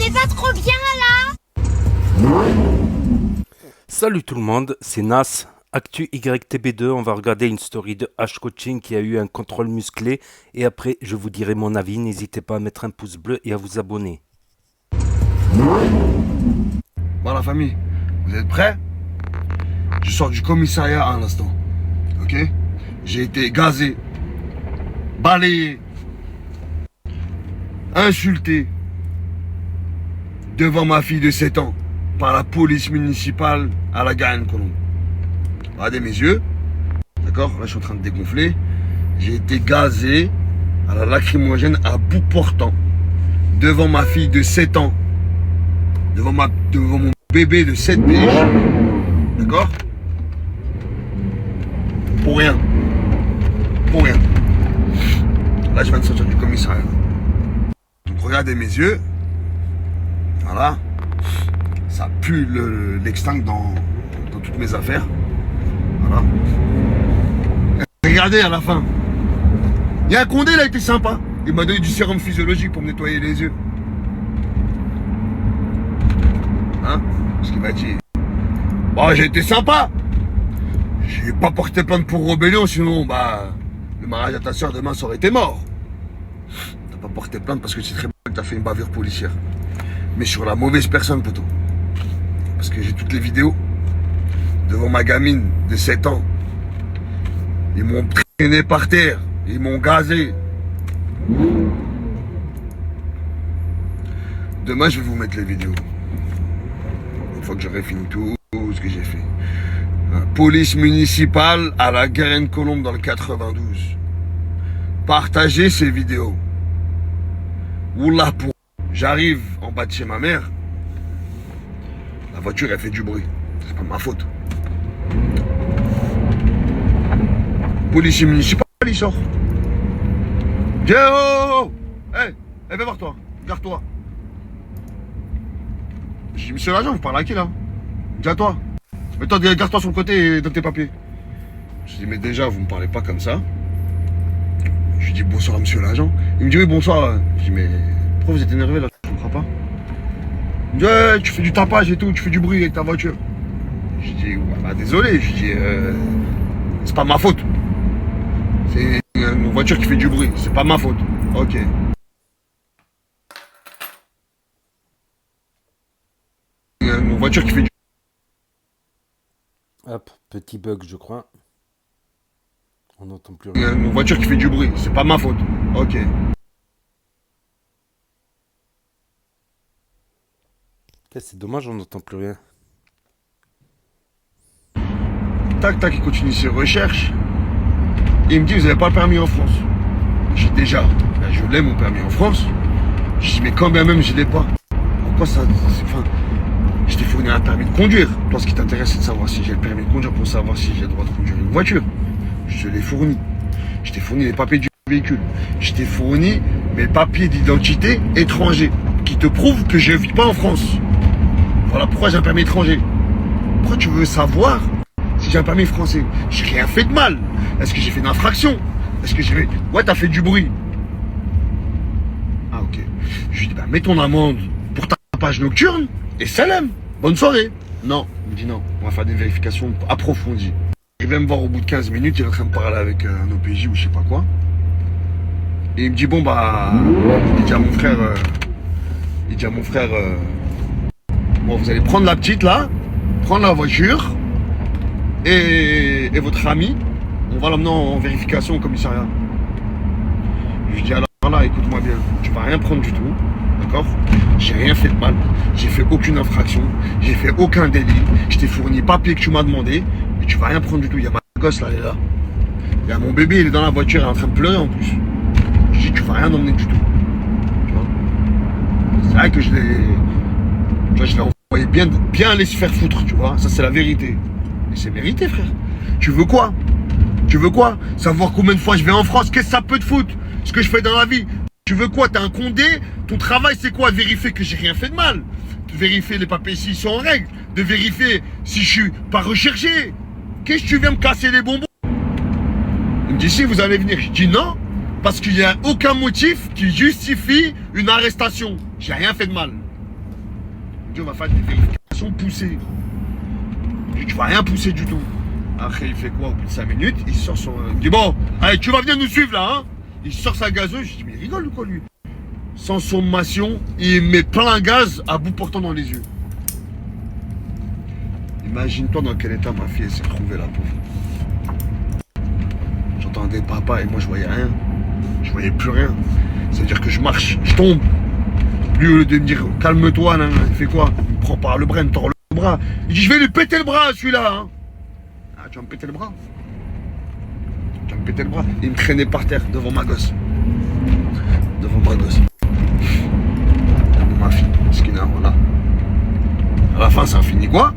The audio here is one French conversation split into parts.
est pas trop bien là? Salut tout le monde, c'est Nas. Actu YTB2, on va regarder une story de H-Coaching qui a eu un contrôle musclé et après je vous dirai mon avis, n'hésitez pas à mettre un pouce bleu et à vous abonner. Bon la famille, vous êtes prêts? Je sors du commissariat à l'instant, ok? J'ai été gazé, balayé, insulté devant ma fille de 7 ans par la police municipale à la Garenne-Colombes. Regardez mes yeux, d'accord? Là je suis en train de dégonfler. J'ai été gazé à la lacrymogène à bout portant devant ma fille de 7 ans, devant mon bébé de 7 piges, d'accord? Pour rien. Pour rien. Là je viens de sortir du commissariat. Donc regardez mes yeux. Voilà. Ça pue l'extinct dans toutes mes affaires. Voilà. Regardez à la fin. Il y a un Condé, il a été sympa. Il m'a donné du sérum physiologique pour me nettoyer les yeux. Hein? Ce qu'il m'a dit. Bon, j'ai été sympa. J'ai pas porté plainte pour rébellion, sinon, le mariage à ta soeur demain, ça aurait été mort. T'as pas porté plainte parce que c'est très bien que t'as fait une bavure policière. Mais sur la mauvaise personne, poteau. Parce que j'ai toutes les vidéos. Devant ma gamine de 7 ans. Ils m'ont traîné par terre. Ils m'ont gazé. Demain, je vais vous mettre les vidéos. Une fois que j'aurai fini tout ce que j'ai fait. Police municipale à la Garenne-Colombes dans le 92. Partagez ces vidéos. Oula pour. J'arrive en bas de chez ma mère. La voiture, elle fait du bruit. C'est pas ma faute. Policier municipal, il sort. Dis oh! Hey, viens voir toi. Garde-toi. J'ai dit, monsieur l'agent, vous parlez à qui là? Dis à toi. Mais toi, garde-toi sur le côté et donne tes papiers. Je dis, mais déjà, vous me parlez pas comme ça. Je lui dis, bonsoir, monsieur l'agent. Il me dit, oui, bonsoir. Je dis, mais pourquoi vous êtes énervé là? Je comprends pas. Il me dit, ouais, tu fais du tapage et tout, tu fais du bruit avec ta voiture. Je dis, ouais, désolé. Je dis, c'est pas ma faute. C'est une voiture qui fait du bruit, c'est pas ma faute. Ok. Une voiture qui fait du... Hop, petit bug je crois. On n'entend plus rien. Une voiture qui fait du bruit, c'est pas ma faute. Ok. C'est dommage, on n'entend plus rien. Tac, tac, il continue ses recherches. Et il me dit, vous n'avez pas le permis en France. J'ai déjà, je l'ai mon permis en France. Je dis, mais quand bien même je l'ai pas. Pourquoi ça... Enfin, je t'ai fourni un permis de conduire. Toi, ce qui t'intéresse, c'est de savoir si j'ai le permis de conduire pour savoir si j'ai le droit de conduire une voiture. Je te l'ai fourni. Je t'ai fourni les papiers du véhicule. Je t'ai fourni mes papiers d'identité étrangers qui te prouvent que je ne vis pas en France. Voilà pourquoi j'ai un permis étranger. Pourquoi tu veux savoir si j'ai un permis français? J'ai rien fait de mal. Est-ce que j'ai fait une infraction? Est-ce que j'ai fait... Ouais, t'as fait du bruit. Ah, ok. Je lui dis, mets ton amende pour tapage nocturne et salam. Bonne soirée. Non, il me dit non. On va faire des vérifications approfondies. Il vient me voir au bout de 15 minutes, il est en train de parler avec un OPJ ou je sais pas quoi. Et il me dit, bon, il dit à mon frère... bon, vous allez prendre la petite là, prendre la voiture et votre ami, on va l'emmener en vérification au commissariat. Je lui dis alors là, écoute-moi bien, tu vas rien prendre du tout, d'accord? J'ai rien fait de mal, j'ai fait aucune infraction, j'ai fait aucun délit, je t'ai fourni papier que tu m'as demandé, mais tu vas rien prendre du tout. Il y a ma gosse là, elle est là. Il y a mon bébé, il est dans la voiture, il est en train de pleurer en plus. Je dis, tu vas rien emmener du tout. Tu vois? C'est vrai que je l'ai envoyé bien aller se faire foutre, tu vois, ça c'est la vérité. Et c'est mérité, frère. Tu veux quoi? Tu veux quoi? Savoir combien de fois je vais en France? Qu'est-ce que ça peut te foutre? Ce que je fais dans la vie? Tu veux quoi? T'es un Condé? Ton travail c'est quoi? Vérifier que j'ai rien fait de mal. De vérifier les papiers s'ils sont en règle. De vérifier si je suis pas recherché. Qu'est-ce que tu viens me casser les bonbons? Il me dit si vous allez venir. Je dis non. Parce qu'il n'y a aucun motif qui justifie une arrestation. J'ai rien fait de mal. Il me dit, on va faire des vérifications poussées. Je dis, tu vas rien pousser du tout. Après, il fait quoi au bout de 5 minutes? Il sort son. Il me dit, bon, allez, tu vas venir nous suivre là, hein? Il sort sa gazeuse. Je dis, mais il rigole ou quoi lui? Sans sommation, il met plein gaz à bout portant dans les yeux. Imagine-toi dans quel état ma fille s'est trouvée, la pauvre. J'entendais papa et moi je voyais rien. Je voyais plus rien. C'est-à-dire que je marche, je tombe. Lui, au lieu de me dire calme-toi, il fait quoi? Il me prend par le bras, il me tord le bras. Il dit, je vais lui péter le bras, celui-là. Hein. Ah, tu vas me péter le bras? Tu vas me péter le bras? Il me traînait par terre devant ma gosse. Devant ma gosse. Devant ma fille. Ce qu'il a, voilà. À la fin, ça a fini quoi?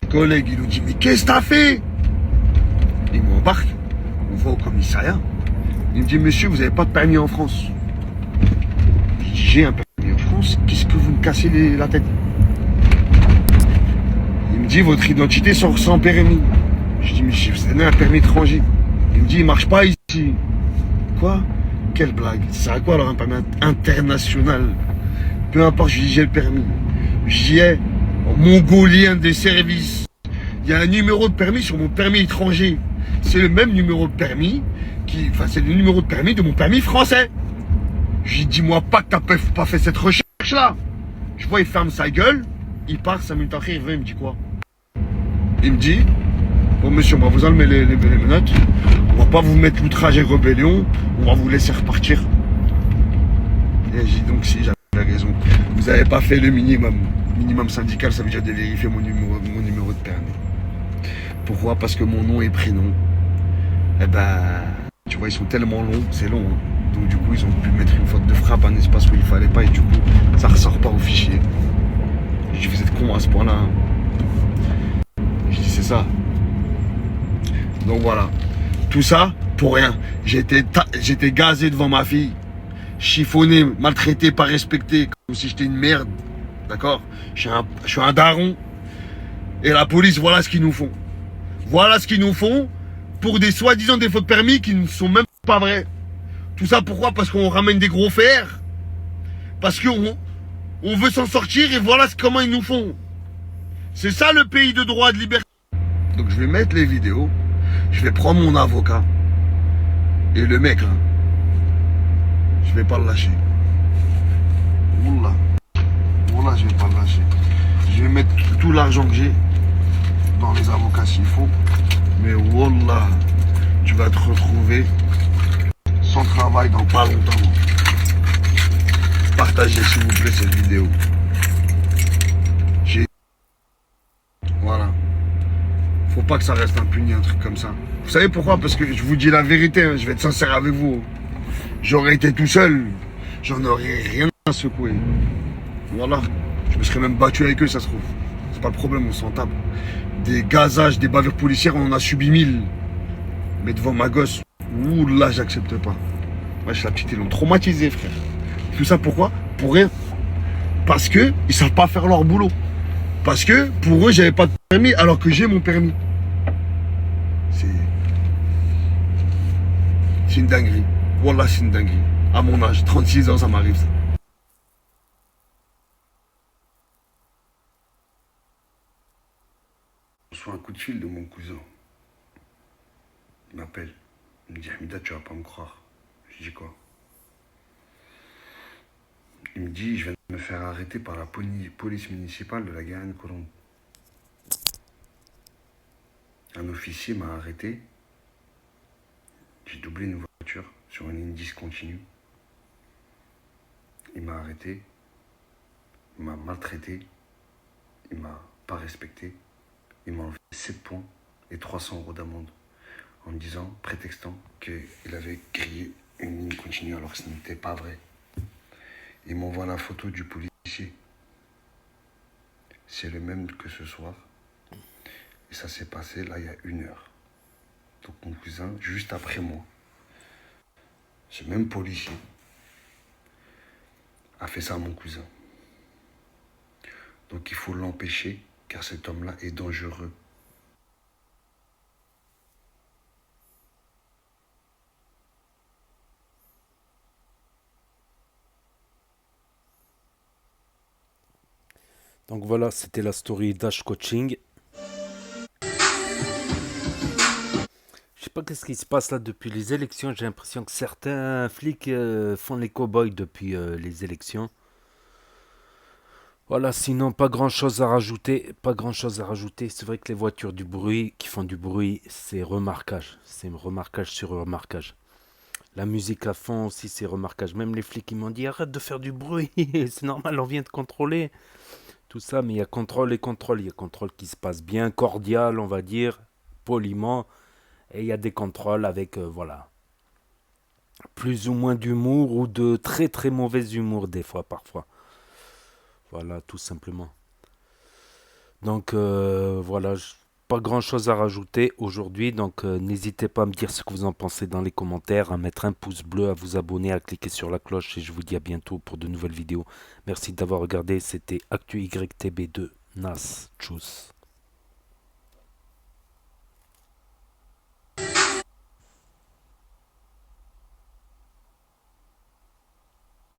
Le collègue, il nous dit, mais qu'est-ce que t'as fait? Il m'embarque. On va au commissariat. Il me dit, monsieur, vous n'avez pas de permis en France. Je dis, j'ai un permis en France. Qu'est-ce que vous me cassez la tête? Il me dit, votre identité sort sans permis. Je dis, mais je vous ai donné un permis étranger. Il me dit, il marche pas ici. Quoi? Quelle blague? Ça sert à quoi alors un permis international? Peu importe, je lui dis, j'ai le permis. J'y ai, en mongolien des services. Il y a un numéro de permis sur mon permis étranger. C'est le même numéro de permis c'est le numéro de permis de mon permis français. Je lui dis, dis-moi pas que t'as pas fait cette recherche-là. Je vois, il ferme sa gueule, il part, 5 minutes après, il revient, il me dit quoi? Il me dit, bon monsieur, on va vous enlever les menottes, on va pas vous mettre l'outrage et rébellion, on va vous laisser repartir. Et j'ai dit, donc si j'avais raison, vous avez pas fait le minimum. Minimum syndical, ça veut dire de vérifier mon numéro de permis. Pourquoi? Parce que mon nom et prénom, eh ben, tu vois, ils sont tellement longs, c'est long. Hein. Donc du coup, ils ont pu mettre une faute de frappe, un espace où il fallait pas, et du coup, ça ressort pas au fichier. Je dis, vous êtes con à ce point-là. Hein. Je dis, c'est ça. Donc voilà. Tout ça, pour rien. J'étais gazé devant ma fille, chiffonné, maltraité, pas respecté, comme si j'étais une merde. D'accord? Je suis un daron. Et la police, voilà ce qu'ils nous font. Voilà ce qu'ils nous font pour des soi-disant des fautes permis qui ne sont même pas vraies. Tout ça pourquoi? Parce qu'on ramène des gros fers. Parce qu'on veut s'en sortir et voilà comment ils nous font. C'est ça le pays de droit, de liberté. Donc je vais mettre les vidéos. Je vais prendre mon avocat. Et le mec là, je vais pas le lâcher. Oula. Oula, je vais pas le lâcher. Je vais mettre tout l'argent que j'ai dans les avocats s'il faut. Mais wallah, tu vas te retrouver sans travail dans pas longtemps. Partagez s'il vous plaît cette vidéo. Voilà. Faut pas que ça reste impuni un truc comme ça. Vous savez pourquoi? Parce que je vous dis la vérité, hein, je vais être sincère avec vous. J'aurais été tout seul, j'en aurais rien à secouer. Voilà. Je me serais même battu avec eux, ça se trouve. C'est pas le problème, on s'en tape. Des gazages, des bavures policières, on en a subi 1000. Mais devant ma gosse, ouh là, j'accepte pas. Wesh, la petite, ils l'ont traumatisé, frère. Tout ça pourquoi? Pour rien. Parce que ils savent pas faire leur boulot. Parce que pour eux, j'avais pas de permis alors que j'ai mon permis. C'est une dinguerie. Wallah, c'est une dinguerie. À mon âge, 36 ans, ça m'arrive ça. Je reçois un coup de fil de mon cousin. Il m'appelle. Il me dit, Hamida, tu vas pas me croire. Je dis quoi? Il me dit, je viens de me faire arrêter par la police municipale de la Garenne-Colombes. Un officier m'a arrêté. J'ai doublé une voiture sur une ligne discontinue. Il m'a arrêté. Il m'a maltraité. Il m'a pas respecté. Il m'a enlevé 7 points et 300 € d'amende. En me disant, prétextant qu'il avait grillé une ligne continue alors que ce n'était pas vrai. Il m'envoie la photo du policier. C'est le même que ce soir. Et ça s'est passé là il y a 1 heure. Donc mon cousin, juste après moi, ce même policier a fait ça à mon cousin. Donc il faut l'empêcher car cet homme-là est dangereux. Donc voilà, c'était la story d'Ash Coaching. Je sais pas qu'est-ce qui se passe là depuis les élections. J'ai l'impression que certains flics font les cow-boys depuis les élections. Voilà, sinon pas grand chose à rajouter. Pas grand chose à rajouter. C'est vrai que les voitures du bruit qui font du bruit, c'est remarquage. C'est remarquage sur remarquage. La musique à fond aussi, c'est remarquage. Même les flics, ils m'ont dit arrête de faire du bruit. C'est normal, on vient de contrôler. Tout ça, mais il y a contrôle et contrôle. Il y a contrôle qui se passe bien, cordial, on va dire, poliment. Et il y a des contrôles avec, voilà, plus ou moins d'humour ou de très très mauvais humour des fois, parfois. Voilà, tout simplement. Donc voilà, pas grand chose à rajouter aujourd'hui. Donc n'hésitez pas à me dire ce que vous en pensez dans les commentaires, à mettre un pouce bleu, à vous abonner, à cliquer sur la cloche. Et je vous dis à bientôt pour de nouvelles vidéos. Merci d'avoir regardé. C'était Actu YTB2. Nas. Tchuss.